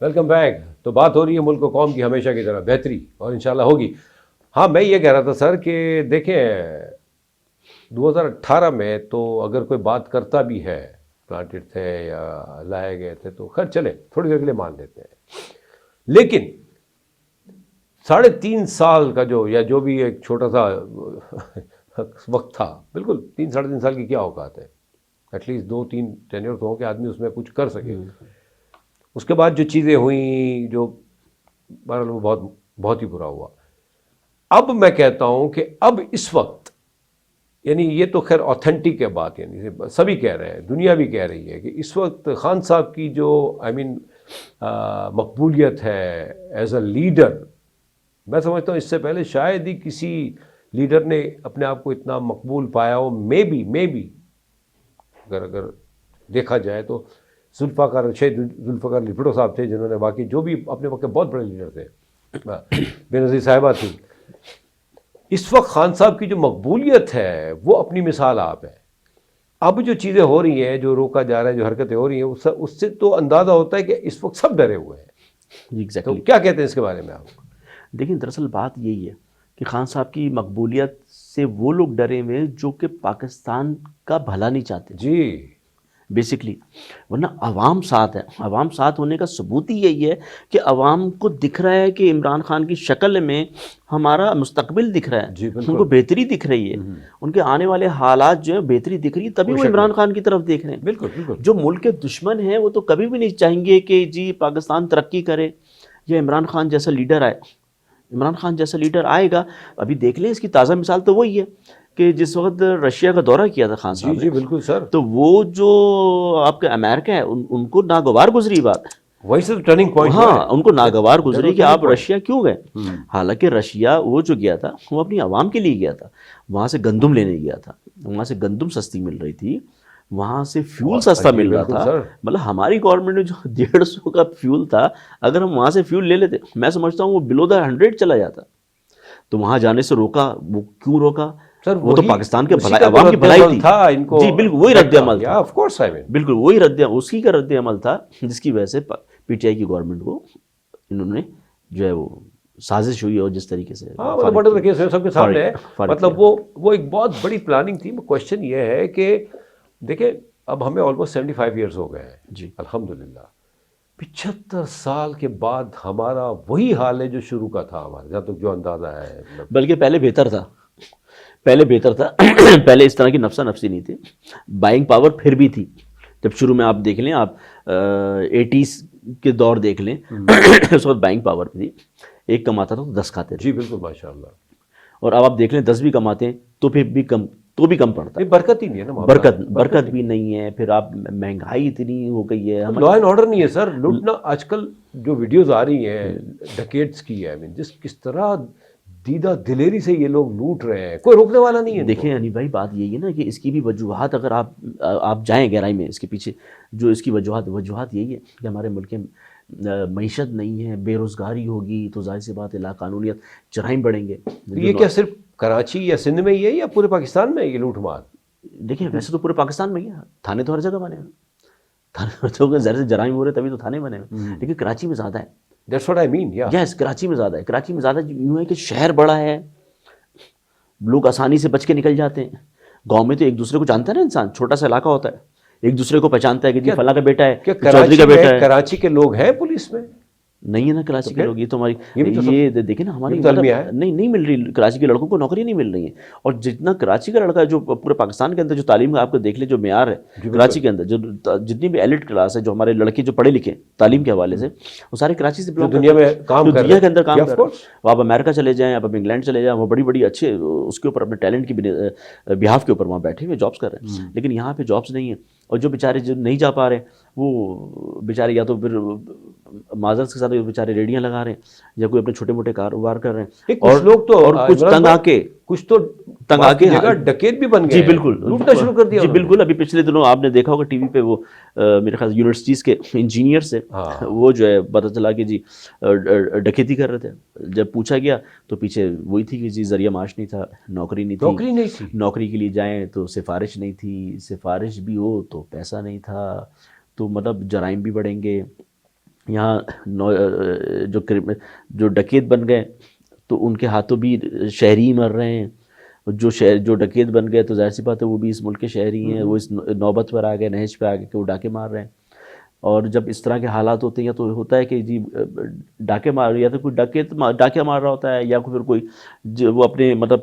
Welcome back. تو بات ہو رہی ہے ملک و قوم کی ہمیشہ کی طرح بہتری، اور انشاءاللہ ہوگی۔ ہاں میں یہ کہہ رہا تھا سر کہ دیکھیں 2018 میں تو اگر کوئی بات کرتا بھی ہے پلانٹڈ تھے یا لائے گئے تھے تو خیر چلے تھوڑی دیر کے لیے مان لیتے ہیں، لیکن 3.5 سال کا یا جو بھی ایک چھوٹا سا وقت تھا، بالکل 3-3.5 سال کی کیا اوقات ہے، ایٹ لیسٹ 2-3 ٹینیور تو ہوں کہ آدمی اس میں کچھ کر سکے۔ اس کے بعد جو چیزیں ہوئیں جو بہرحال وہ بہت ہی برا ہوا۔ اب میں کہتا ہوں کہ اب اس وقت، یعنی یہ تو خیر آتھینٹک ہے بات، یعنی سبھی کہہ رہے ہیں، دنیا بھی کہہ رہی ہے کہ اس وقت خان صاحب کی جو مقبولیت ہے ایز اے لیڈر، میں سمجھتا ہوں اس سے پہلے شاید ہی کسی لیڈر نے اپنے آپ کو اتنا مقبول پایا ہو، مے بی اگر دیکھا جائے تو ذوالفقار علی بھٹو صاحب تھے، جنہوں نے باقی جو بھی اپنے وقت کے بہت بڑے لیڈر تھے، بے نظیر صاحبہ تھی۔ اس وقت خان صاحب کی جو مقبولیت ہے وہ اپنی مثال آپ ہے۔ اب جو چیزیں ہو رہی ہیں، جو روکا جا رہا ہے، جو حرکتیں ہو رہی ہیں، اس سے تو اندازہ ہوتا ہے کہ اس وقت سب ڈرے ہوئے ہیں۔ تو کیا کہتے ہیں اس کے بارے میں آپ؟ دیکھیں دراصل بات یہی ہے کہ خان صاحب کی مقبولیت سے وہ لوگ ڈرے ہوئے ہیں جو کہ پاکستان کا بھلا نہیں چاہتے جی بیسکلی، ورنہ عوام ساتھ ہے۔ عوام ساتھ ہونے کا ثبوت ہی یہی ہے کہ عوام کو دکھ رہا ہے کہ عمران خان کی شکل میں ہمارا مستقبل دکھ رہا ہے، ان کو بہتری دکھ رہی ہے، ان کے آنے والے حالات جو ہیں بہتری دکھ رہی ہے، تبھی وہ عمران خان کی طرف دیکھ رہے ہیں۔ بالکل جو ملک کے دشمن ہیں وہ تو کبھی بھی نہیں چاہیں گے کہ جی پاکستان ترقی کرے یا عمران خان جیسا لیڈر آئے۔ عمران خان جیسا لیڈر آئے گا، ابھی دیکھ لیں اس کی تازہ مثال تو وہی ہے کہ جس وقت رشیا کا دورہ کیا تھا خان صاحب نے، جی بالکل سر، تو وہ جو آپ کے امریکہ ہے ان کو ناگوار گزری بات، وہی سے ٹرننگ پوائنٹ، ہاں ان کو ناگوار گزری کہ آپ رشیا کیوں گئے۔ حالانکہ رشیا وہ جو گیا تھا وہ اپنی عوام کے لیے گیا تھا، وہاں سے گندم لینے گیا تھا، وہاں سے گندم سستی مل رہی تھی، وہاں سے فیول سستا مل رہا تھا۔ مطلب ہماری گورنمنٹ نے جو 150 کا فیول تھا، اگر ہم وہاں سے فیول لے لیتے، میں سمجھتا ہوں وہ بلو دا 100 چلا جاتا۔ تو وہاں جانے سے روکا، وہ کیوں روکا؟ وہ تو پاکستان کے عوام کی بھلائی تھی، جی بالکل وہی رد عمل تھا، بالکل وہی اسی کا رد عمل تھا جس کی وجہ سے پی ٹی آئی کی گورنمنٹ کو انہوں نے جو ہے وہ سازش ہوئی اور جس طریقے سے سب کے سامنے ہے، مطلب وہ ایک بہت بڑی پلاننگ تھی۔ کوشچن یہ ہے کہ دیکھیں اب ہمیں آلموسٹ 75 ایئرز ہو گئے ہیں جی الحمدللہ، 75 سال کے بعد ہمارا وہی حال ہے جو شروع کا تھا ہمارا، جہاں تک جو اندازہ ہے، بلکہ پہلے بہتر تھا، پہلے اس طرح کی نفسا نفسی نہیں تھی، بائنگ پاور پھر بھی تھی۔ جب شروع میں آپ دیکھ لیں، آپ 80s کے دور دیکھ لیں، اس وقت بائنگ پاور تھی، ایک کماتا تھا تو 10 کھاتے تھے، جی بالکل ماشاءاللہ۔ اور اب آپ دیکھ لیں 10 بھی کماتے ہیں تو پھر بھی کم پڑتا ہے، برکت ہی نہیں ہے نا، برکت بھی نہیں ہے، پھر آپ مہنگائی اتنی ہو گئی ہے، لا اینڈ آرڈر نہیں ہے سر، لوٹنا آج کل جو ویڈیوز آ رہی ہیں ڈکیٹس کی ہے، کس طرح دیدہ دلیری سے یہ لوگ لوٹ رہے ہیں، کوئی روکنے والا نہیں ہے۔ دیکھیں انی بھائی بات یہی ہے نا کہ اس کی بھی وجوہات، اگر آپ جائیں گہرائی میں اس کے پیچھے جو اس کی وجوہات یہی ہے کہ ہمارے ملک میں معیشت نہیں ہے، بے روزگاری ہوگی تو ظاہر سی بات ہے لا قانونیت، جرائم بڑھیں گے۔ یہ کیا صرف کراچی یا سندھ میں ہی ہے یا پورے پاکستان میں یہ لوٹ مار؟ دیکھیں ویسے تو پورے پاکستان میں ہی ہے، تھانے تو ہر جگہ بنے ہیں، تو ظاہر سے جرائم ہو رہے تبھی تو تھانے بنے ہوئے، لیکن کراچی میں زیادہ ہے. That's what I mean, yeah. یس کراچی میں زیادہ ہے. کراچی میں زیادہ یوں ہے کہ شہر بڑا ہے، لوگ آسانی سے بچ کے نکل جاتے ہیں. گاؤں میں تو ایک دوسرے کو جانتا ہے نا انسان، چھوٹا سا علاقہ ہوتا ہے، ایک دوسرے کو پہچانتا ہے کہ جی فلاں کا بیٹا ہے، چودھری کا بیٹا ہے. کراچی کے لوگ ہیں پولیس میں؟ نہیں ہے نا کراچی کے لوگ. یہ تو ہماری یہ دیکھیں نا ہماری نہیں مل رہی، کراچی کے لڑکوں کو نوکریاں نہیں مل رہی ہیں. اور جتنا کراچی کا لڑکا جو پورے پاکستان کے اندر جو تعلیم کا آپ کو دیکھ لیں جو معیار ہے کراچی کے اندر، جو جتنی بھی ایلیٹ کلاس ہے، جو ہمارے لڑکے جو پڑھے لکھے تعلیم کے حوالے سے، وہ سارے کراچی سے دنیا میں کام کر رہے ہیں، دنیا کے اندر کام کر رہے ہیں. وہ آپ امریکہ چلے جائیں، آپ انگلینڈ چلے جائیں، وہ بڑی بڑی اچھے اس کے اوپر اپنے ٹیلنٹ کی بہاف کے اوپر وہاں بیٹھے ہوئے جابس کر رہے ہیں. لیکن یہاں پہ جابس نہیں ہیں. اور جو بیچارے جو نہیں جا پا رہے وہ بیچارے یا تو پھر معذرت کے ساتھ بیچارے ریڑیاں لگا رہے ہیں یا کوئی اپنے چھوٹے موٹے کاروبار کر رہے ہیں. کچھ لوگ تو اور کچھ تنگ آ کے جگہ ڈکیت بھی بن گئے. جی بالکل لوٹنا شروع کر دیا. جی بالکل. ابھی پچھلے دنوں آپ نے دیکھا ہوگا ٹی وی پہ وہ میرے خیال یونیورسٹیز کے انجینئر سے وہ جو ہے پتہ چلا کہ جی ڈکیتی کر رہے تھے. جب پوچھا گیا تو پیچھے وہی تھی کہ جی ذریعہ معاش نہیں تھا، نوکری نہیں تھی، نوکری کے لیے جائیں تو سفارش نہیں تھی، سفارش بھی ہو تو پیسہ نہیں تھا. تو مطلب جرائم بھی بڑھیں گے یہاں. جو ڈکیت بن گئے تو ان کے ہاتھوں بھی شہری مر رہے ہیں. جو ڈکیت بن گئے تو ظاہر سی بات ہے وہ بھی اس ملک کے شہری ہیں، وہ اس نوبت پر آ گئے، نہج پہ آ گئے کہ وہ ڈاکے مار رہے ہیں. اور جب اس طرح کے حالات ہوتے ہیں یا تو ہوتا ہے کہ جی ڈاکے مار، یا تو کوئی ڈاکے مار رہا ہوتا ہے، یا پھر کوئی وہ اپنے مطلب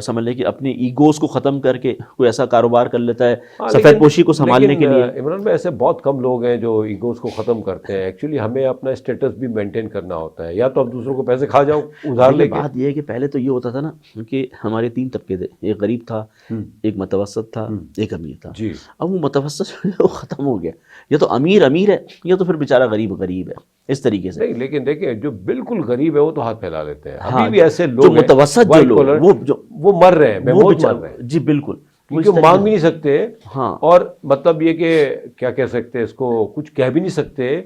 سمجھ لیں کہ اپنے ایگوز کو ختم کر کے کوئی ایسا کاروبار کر لیتا ہے سفید پوشی کو سنبھالنے کے لیے. عمران بھائی ایسے بہت کم لوگ ہیں جو ایگوز کو ختم کرتے ہیں. ایکچولی ہمیں اپنا اسٹیٹس بھی مینٹین کرنا ہوتا ہے، یا تو آپ دوسروں کو پیسے کھا جاؤ ادھار لے کے. بات یہ ہے کہ پہلے تو یہ ہوتا تھا نا کہ ہمارے 3 طبقے تھے، ایک غریب تھا، ایک متوسط تھا، ایک امیر تھا. اب وہ متوسط وہ ختم ہو گیا. یا تو امیر ہے یا تو پھر بیچارہ غریب ہے، اس طریقے سے. نہیں لیکن دیکھیں جو بالکل غریب ہے وہ تو ہاتھ پھیلا لیتے ہیں. ابھی بھی ایسے لوگ ہیں متوسط جو لوگ وہ مر رہے ہیں، بہت مر رہے ہیں. جی بالکل. کیونکہ وہ مانگ بھی نہیں سکتے. ہاں. اور مطلب یہ کہ کیا کہہ سکتے ہیں اس کو، کچھ کہہ بھی نہیں سکتے.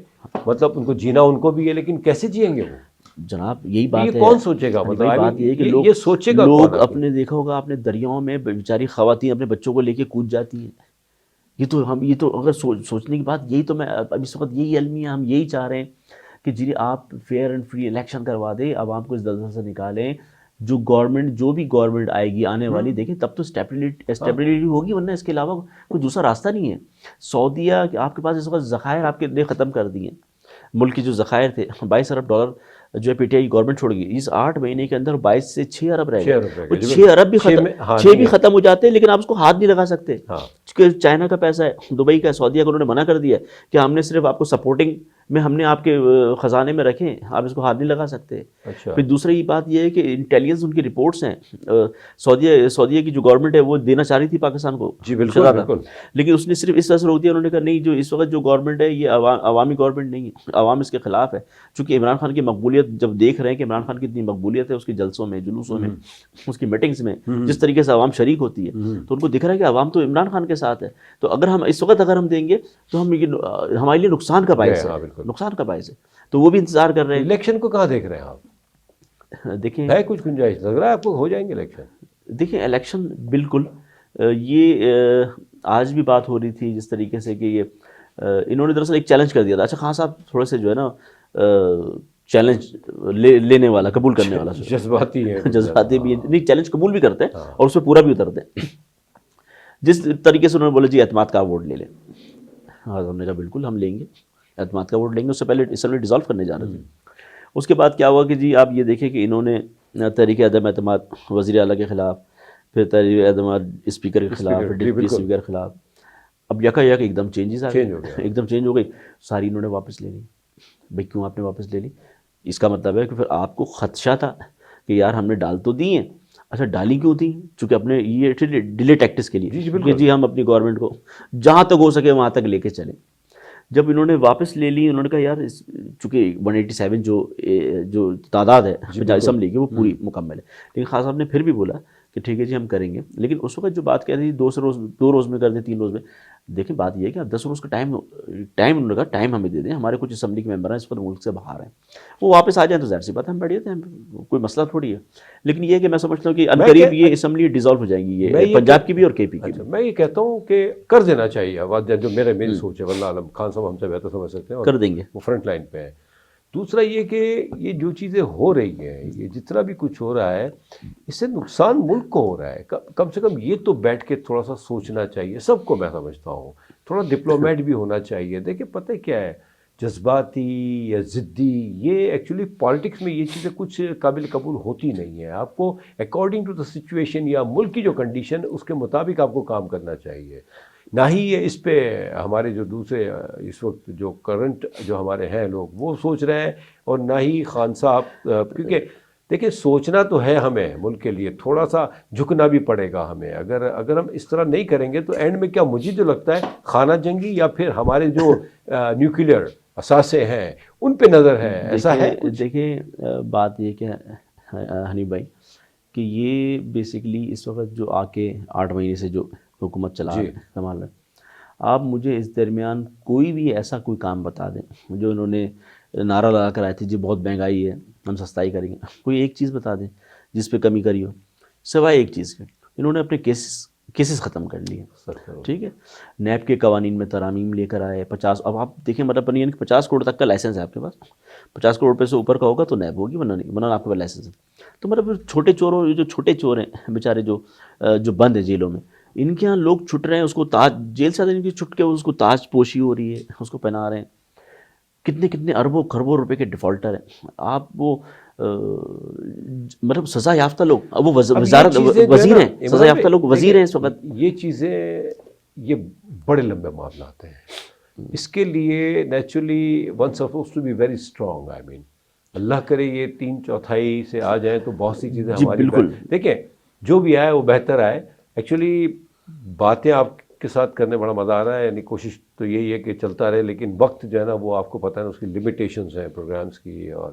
مطلب ان کو جینا ان کو بھی ہے، لیکن کیسے جئیں گے وہ جناب؟ یہی بات ہے. یہ کون سوچے گا؟ مطلب بات یہ ہے کہ یہ سوچے گا لوگ اپنے دیکھا ہوگا آپ نے دریاؤں میں بیچاری خواتین اپنے بچوں کو لے کے کود جاتی ہیں. یہ تو اگر سوچنے کی بات، یہی تو میں اب اس وقت یہی المیہ ہم یہی چاہ رہے ہیں کہ جی آپ فیئر اینڈ فری الیکشن کروا دیں، عوام کو اس دلدل سے نکالیں. جو بھی گورنمنٹ آئے گی آنے والی، دیکھیں تب تو اسٹیبلٹی ہوگی، ورنہ اس کے علاوہ کوئی دوسرا راستہ نہیں ہے. سعودیہ آپ کے پاس اس وقت ذخائر آپ کے لیے ختم کر دیے. ملک کے جو ذخائر تھے $22 ارب جو ہے پی ٹی آئی گورنمنٹ چھوڑ گئی. اس 8 مہینے کے اندر 22 سے 6 ارب رہ گئے. 6 ارب بھی ختم ہو جاتے ہیں، لیکن آپ اس کو ہاتھ نہیں لگا سکتے کیونکہ چائنا کا پیسہ ہے، دبئی کا ہے، سعودیہ کو انہوں نے منع کر دیا کہ ہم نے صرف آپ کو سپورٹنگ میں ہم نے آپ کے خزانے میں رکھیں، آپ اس کو ہاتھ نہیں لگا سکتے. پھر دوسری بات یہ ہے کہ انٹیلیجنس ان کی رپورٹس ہیں، سعودیہ کی جو گورنمنٹ ہے وہ دینا چاہ رہی تھی پاکستان کو. جی بالکل. لیکن اس نے صرف اس طرح سے روک دیا، انہوں نے کہا نہیں، جو اس وقت جو گورنمنٹ ہے یہ عوامی گورنمنٹ نہیں ہے، عوام اس کے خلاف ہے. چونکہ عمران خان کی مقبولیت جب دیکھ رہے ہیں کہ عمران خان کی اتنی مقبولیت ہے، اس کے جلسوں میں، جلوسوں میں، اس کی میٹنگز میں جس طریقے سے عوام شریک ہوتی ہے، تو ان کو دکھ رہا ہے کہ عوام تو عمران خان کے ساتھ ہے. تو اگر ہم اس وقت ہم دیں گے تو ہمارے لیے نقصان کا باعث ہے. تو وہ بھی انتظار کر رہے ہیں. الیکشن کو کہاں دیکھ رہے ہیں آپ؟ دیکھیں ہے کچھ گنجائش لگ رہا ہے آپ کو ہو جائیں گے الیکشن؟ دیکھیں الیکشن بالکل، یہ آج بھی بات ہو رہی تھی جس طریقے سے کہ یہ انہوں نے دراصل ایک چیلنج کر دیا تھا. اچھا خان صاحب تھوڑے سے جو ہے نا چیلنج لینے والا، قبول کرنے والا، جذباتی ہے، جذباتی بھی نہیں، چیلنج قبول بھی کرتے ہیں اور اس پہ پورا بھی اترتے ہیں. جس طریقے سے انہوں نے بولا جی اعتماد کا ووٹ لے لیں. ہاں ہم نے کہا بالکل ہم لیں گے، اعتماد کا ووٹ لیں گے. اس سے پہلے اسمبلی ڈیزالو کرنے جا رہے تھے. اس کے بعد کیا ہوا کہ جی آپ یہ دیکھیں کہ انہوں نے تحریک عدم اعتماد وزیر اعلیٰ کے خلاف، پھر تحریک اعتماد اسپیکر کے خلاف، ڈپٹی اسپیکر کے خلاف. اب یکا یک ایک دم چینجز آ گئے، ایک دم چینج ہو گئی. ساری انہوں نے واپس لے لی. بھائی کیوں آپ نے واپس لے لی؟ اس کا مطلب ہے کہ پھر آپ کو خدشہ تھا کہ یار ہم نے ڈال تو دی ہیں. اچھا ڈالی کیوں تھی؟ چونکہ اپنے یہ ڈیلے ٹیکٹس کے لیے کہ جی ہم اپنی گورنمنٹ کو جہاں تک ہو سکے وہاں تک لے کے چلیں. جب انہوں نے واپس لے لی، انہوں نے کہا یار چونکہ 187 جو تعداد ہے اسمبلی کی وہ پوری مکمل ہے. لیکن خان صاحب نے پھر بھی بولا کہ ٹھیک ہے جی ہم کریں گے. لیکن اس وقت جو بات کہہ رہی تھی 2 روز میں کر دیں 3 روز میں, دیکھیں بات یہ ہے کہ آپ 10 روز کا ٹائم انہوں نے کہا ٹائم ہمیں دے دیں. ہمارے کچھ اسمبلی کے ممبر ہیں اس پر ملک سے باہر ہیں, وہ واپس آ جائیں تو ظاہر سی بات ہے ہم بیٹھ جاتے ہیں, کوئی مسئلہ تھوڑی ہے. لیکن یہ کہ میں سمجھتا ہوں کہ عنقریب یہ اسمبلی ڈیزالو ہو جائیں گی, یہ پنجاب کی بھی اور کے پی کی بھی. میں یہ کہتا ہوں کہ کر دینا چاہیے, جو میری سوچ ہے, واللہ عالم, خان صاحب ہم سے بہتر سمجھ سکتے ہیں, کر دیں گے, وہ فرنٹ لائن پہ ہیں. دوسرا یہ کہ یہ جو چیزیں ہو رہی ہیں, یہ جتنا بھی کچھ ہو رہا ہے, اس سے نقصان ملک کو ہو رہا ہے. کم سے کم یہ تو بیٹھ کے تھوڑا سا سوچنا چاہیے سب کو, میں سمجھتا ہوں تھوڑا ڈپلومیٹ بھی ہونا چاہیے. دیکھیں پتہ کیا ہے, جذباتی یا ضدی, یہ ایکچولی پالیٹکس میں یہ چیزیں کچھ قابل قبول ہوتی نہیں ہیں. آپ کو اکارڈنگ ٹو دا سچویشن یا ملک کی جو کنڈیشن اس کے مطابق آپ کو کام کرنا چاہیے. نہ ہی یہ اس پہ ہمارے جو دوسرے اس وقت جو کرنٹ جو ہمارے ہیں لوگ وہ سوچ رہے ہیں, اور نہ ہی خان صاحب, کیونکہ دیکھیں سوچنا تو ہے ہمیں ملک کے لیے, تھوڑا سا جھکنا بھی پڑے گا ہمیں. اگر ہم اس طرح نہیں کریں گے تو اینڈ میں کیا, مجھے جو لگتا ہے خانہ جنگی یا پھر ہمارے جو نیوکلیئر اثاثے ہیں ان پہ نظر ہے. ایسا ہے دیکھیں بات یہ کہ حنیف بھائی کہ یہ بیسیکلی اس وقت جو آ کے 8 مہینے سے جو حکومت چلا رہے ہیں سنبھال رہے ہیں, آپ مجھے اس درمیان کوئی بھی ایسا کوئی کام بتا دیں جو انہوں نے نعرہ لگا کر آئے تھے جی بہت مہنگائی ہے ہم سستائی کریں گے, کوئی ایک چیز بتا دیں جس پہ کمی کری ہو, سوائے ایک چیز کے انہوں نے اپنے کیسز ختم کر لیے. ٹھیک ہے, نیب کے قوانین میں ترامیم لے کر آئے 50, اب آپ دیکھیں مطلب بنی 50 کروڑ تک کا لائسنس ہے آپ کے پاس, 50 کروڑ روپے سے اوپر کا ہوگا تو نیب ہوگی, ورنہ آپ کے پاس لائسنس ہے. تو مطلب چھوٹے چوروں, جو چھوٹے چور ہیں بیچارے جو بند ہیں جیلوں میں, ان کے یہاں لوگ چھٹ رہے ہیں, اس کو تاج جیل سے ان کی چھٹ کے اس کو تاج پوشی ہو رہی ہے, اس کو پہنا رہے ہیں. کتنے اربوں خربوں روپے کے ڈیفالٹر ہیں. آپ وہ مطلب سزا یافتہ لوگ, اب وہ وزیر ہیں, سزا یافتہ لوگ وزیر ہیں اس وقت. یہ چیزیں یہ بڑے لمبے معاملات ہیں. اس کے لیے naturally one suppose to be very strong. I mean اللہ کرے یہ 3/4 سے آ جائیں تو بہت سی چیزیں ہماری دیکھیں جو بھی آئے وہ بہتر آئے. ایکچولی باتیں آپ کے ساتھ کرنے بڑا مزہ آ رہا ہے, یعنی کوشش تو یہی ہے کہ چلتا رہے, لیکن وقت جو ہے نا وہ آپ کو پتہ ہے اس کی لمیٹیشنز ہیں پروگرامز کی, اور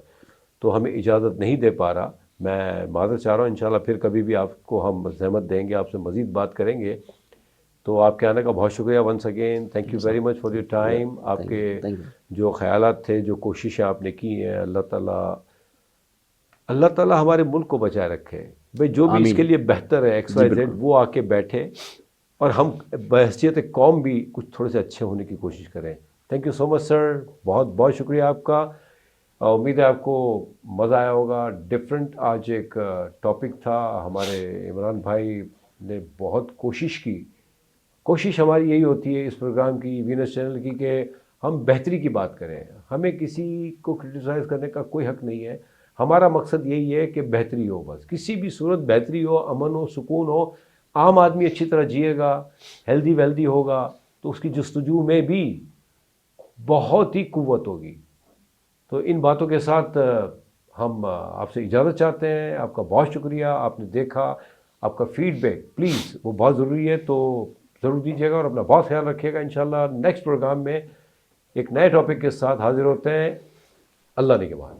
تو ہمیں اجازت نہیں دے پا رہا. میں معذرت چاہ رہا ہوں, انشاءاللہ پھر کبھی بھی آپ کو ہم زحمت دیں گے, آپ سے مزید بات کریں گے. تو آپ کے آنے کا بہت شکریہ once again, thank you very much for your time. آپ کے جو خیالات تھے, جو کوششیں آپ نے کی ہیں, اللہ تعالیٰ ہمارے ملک کو بچائے رکھے. بھائی جو بھی اس کے لیے بہتر ہے ایکس وائی زیڈ وہ آ کے بیٹھے, اور ہم بحیثیت قوم بھی کچھ تھوڑے سے اچھے ہونے کی کوشش کریں. تھینک یو سو مچ سر, بہت بہت شکریہ آپ کا. امید ہے آپ کو مزہ آیا ہوگا. ڈفرینٹ آج ایک ٹاپک تھا. ہمارے عمران بھائی نے بہت کوشش کی. کوشش ہماری یہی ہوتی ہے اس پروگرام کی, وینس چینل کی, کہ ہم بہتری کی بات کریں. ہمیں کسی کو کرٹیسائز کرنے کا کوئی حق نہیں ہے. ہمارا مقصد یہی ہے کہ بہتری ہو, بس کسی بھی صورت بہتری ہو, امن ہو, سکون ہو. عام آدمی اچھی طرح جیے گا, ہیلدی ویلدی ہوگا, تو اس کی جستجو میں بھی بہت ہی قوت ہوگی. تو ان باتوں کے ساتھ ہم آپ سے اجازت چاہتے ہیں. آپ کا بہت شکریہ, آپ نے دیکھا. آپ کا فیڈ بیک پلیز وہ بہت ضروری ہے, تو ضرور دیجیے گا, اور اپنا بہت خیال رکھیے گا. انشاءاللہ نیکسٹ پروگرام میں ایک نئے ٹاپک کے ساتھ حاضر ہوتے ہیں. اللہ نگہبان.